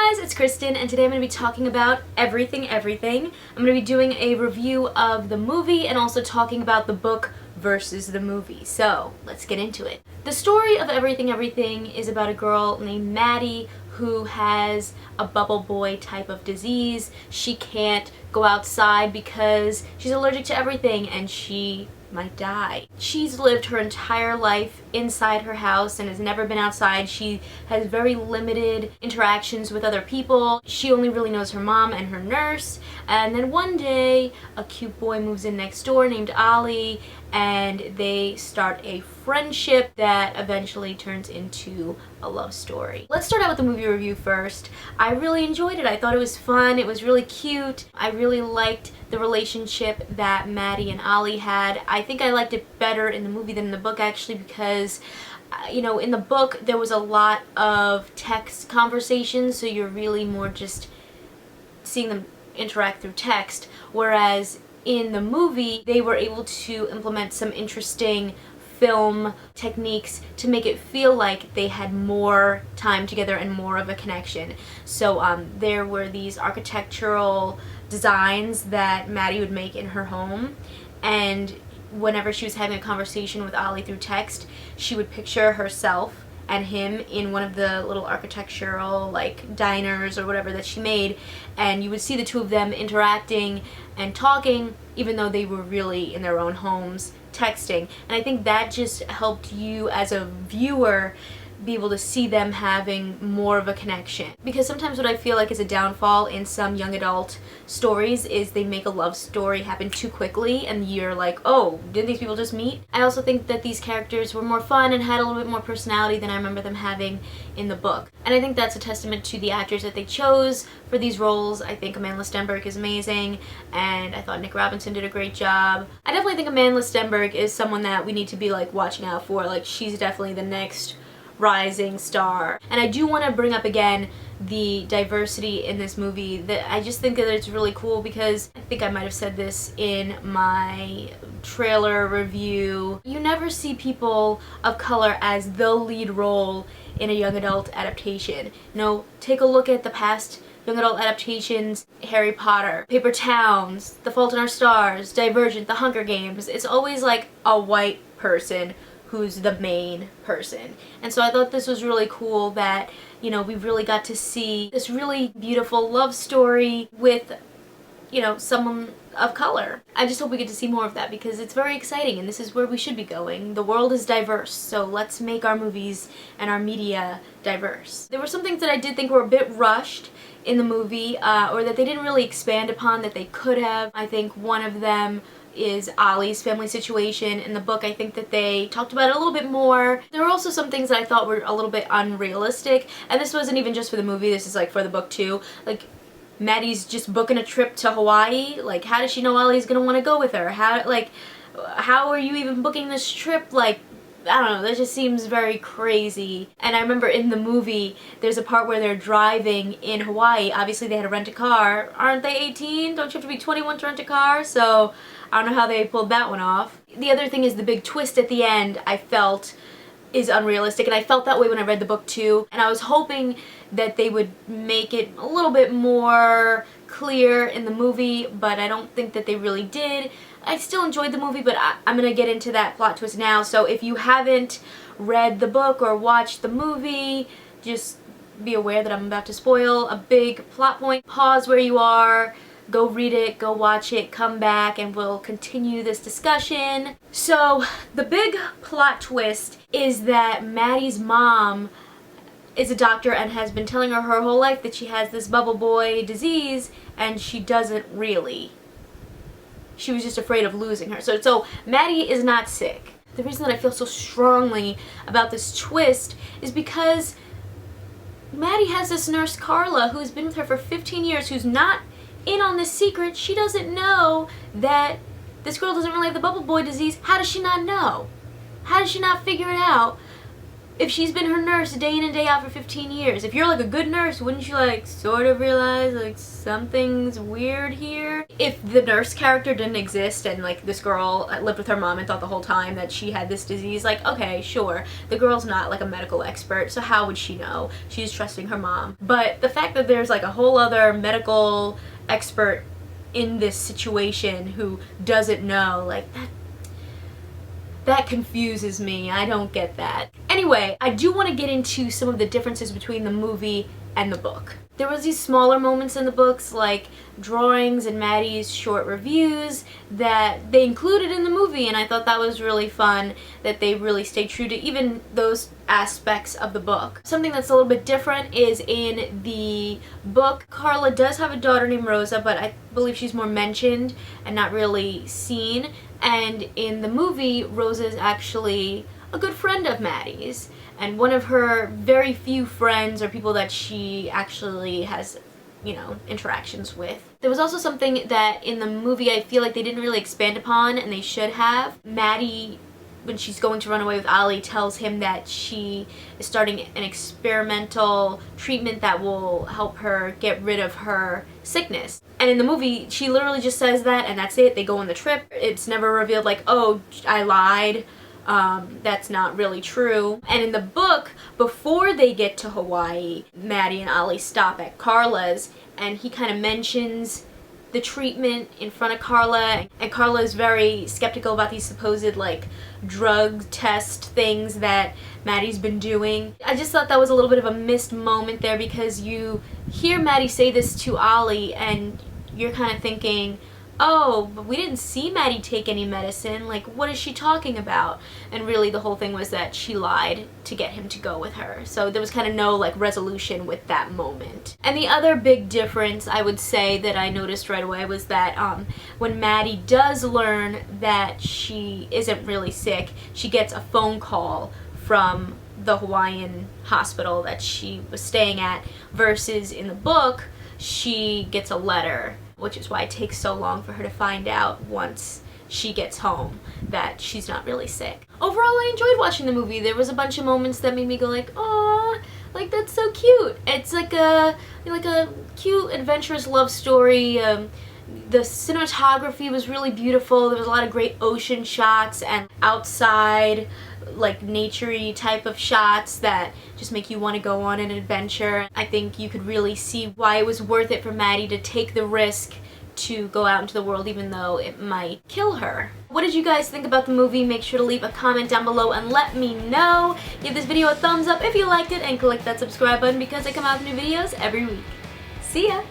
Hey guys, it's Kristen, and today I'm going to be talking about everything. I'm going to be doing a review of the movie and also talking about the book versus the movie. So, let's get into it. The story of Everything is about a girl named Maddie who has a bubble boy type of disease. She can't go outside because she's allergic to everything and she might die. She's lived her entire life inside her house and has never been outside. She has very limited interactions with other people. She only really knows her mom and her nurse. And then one day, a cute boy moves in next door named Ollie, and they start a friendship that eventually turns into a love story. Let's start out with the movie review first. I really enjoyed it. I thought it was fun. It was really cute. I really liked the relationship that Maddie and Ollie had. I think I liked it better in the movie than in the book, actually, because in the book there was a lot of text conversations, so you're really more just seeing them interact through text, whereas in the movie they were able to implement some interesting film techniques to make it feel like they had more time together and more of a connection. So there were these architectural designs that Maddie would make in her home, and whenever she was having a conversation with Ollie through text, she would picture herself and him in one of the little architectural diners or whatever that she made, and you would see the two of them interacting and talking even though they were really in their own homes texting. And I think that just helped you as a viewer be able to see them having more of a connection. Because sometimes what I feel like is a downfall in some young adult stories is they make a love story happen too quickly and you're like, oh, didn't these people just meet? I also think that these characters were more fun and had a little bit more personality than I remember them having in the book. And I think that's a testament to the actors that they chose for these roles. I think Amanda Stenberg is amazing, and I thought Nick Robinson did a great job. I definitely think Amanda Stenberg is someone that we need to be watching out for. She's definitely the next rising star. And I do want to bring up again the diversity in this movie. That I just think that it's really cool, because I think I might have said this in my trailer review. You never see people of color as the lead role in a young adult adaptation. Take a look at the past young adult adaptations: Harry Potter, Paper Towns, The Fault in Our Stars, Divergent, The Hunger Games. It's always a white person who's the main person. And so I thought this was really cool that, we really got to see this really beautiful love story with, someone of color. I just hope we get to see more of that, because it's very exciting and this is where we should be going. The world is diverse, so let's make our movies and our media diverse. There were some things that I did think were a bit rushed in the movie, or that they didn't really expand upon that they could have. I think one of them is Ollie's family situation. In the book, I think that they talked about it a little bit more. There were also some things that I thought were a little bit unrealistic, and this wasn't even just for the movie, this is for the book too. Maddie's just booking a trip to Hawaii. How does she know Ollie's gonna want to go with her? How are you even booking this trip? I don't know, that just seems very crazy. And I remember in the movie, there's a part where they're driving in Hawaii. Obviously they had to rent a car. Aren't they 18? Don't you have to be 21 to rent a car? So I don't know how they pulled that one off. The other thing is the big twist at the end, I felt, is unrealistic, and I felt that way when I read the book too. And I was hoping that they would make it a little bit more clear in the movie, but I don't think that they really did. I still enjoyed the movie, but I'm gonna get into that plot twist now. So if you haven't read the book or watched the movie, just be aware that I'm about to spoil a big plot point. Pause where you are, go read it, go watch it, come back, and we'll continue this discussion. So the big plot twist is that Maddie's mom is a doctor and has been telling her whole life that she has this bubble boy disease, and she doesn't really. She was just afraid of losing her. So Maddie is not sick. The reason that I feel so strongly about this twist is because Maddie has this nurse, Carla, who's been with her for 15 years, who's not in on this secret. She doesn't know that this girl doesn't really have the bubble boy disease. How does she not know? How does she not figure it out if she's been her nurse day in and day out for 15 years, if you're like a good nurse, wouldn't you like sort of realize like something's weird here? If the nurse character didn't exist and like this girl lived with her mom and thought the whole time that she had this disease, like okay, sure, the girl's not like a medical expert, so how would she know? She's trusting her mom. But the fact that there's like a whole other medical expert in this situation who doesn't know, like that confuses me. I don't get that. Anyway, I do want to get into some of the differences between the movie and the book. There was these smaller moments in the books, like drawings and Maddie's short reviews, that they included in the movie, and I thought that was really fun that they really stayed true to even those aspects of the book. Something that's a little bit different is in the book, Carla does have a daughter named Rosa, but I believe she's more mentioned and not really seen. And in the movie, Rosa is actually a good friend of Maddie's, and one of her very few friends or people that she actually has, you know, interactions with. There was also something that in the movie I feel like they didn't really expand upon, and they should have. Maddie, when she's going to run away with Ollie, tells him that she is starting an experimental treatment that will help her get rid of her sickness. And in the movie, she literally just says that, and that's it. They go on the trip. It's never revealed like, oh, I lied. That's not really true. And in the book, before they get to Hawaii, Maddie and Ollie stop at Carla's, and he kind of mentions the treatment in front of Carla, and Carla is very skeptical about these supposed like drug test things that Maddie's been doing. I just thought that was a little bit of a missed moment there, because you hear Maddie say this to Ollie and you're kind of thinking, oh, but we didn't see Maddie take any medicine, like what is she talking about? And really the whole thing was that she lied to get him to go with her. So there was kind of no like resolution with that moment. And the other big difference I would say that I noticed right away was that when Maddie does learn that she isn't really sick, she gets a phone call from the Hawaiian hospital that she was staying at, versus in the book she gets a letter, which is why it takes so long for her to find out once she gets home that she's not really sick. Overall, I enjoyed watching the movie. There was a bunch of moments that made me go like, "Aw, like that's so cute." It's like a cute, adventurous love story. The cinematography was really beautiful. There was a lot of great ocean shots and outside, like nature-y type of shots that just make you want to go on an adventure. I think you could really see why it was worth it for Maddie to take the risk to go out into the world even though it might kill her. What did you guys think about the movie? Make sure to leave a comment down below and let me know. Give this video a thumbs up if you liked it, and click that subscribe button because I come out with new videos every week. See ya!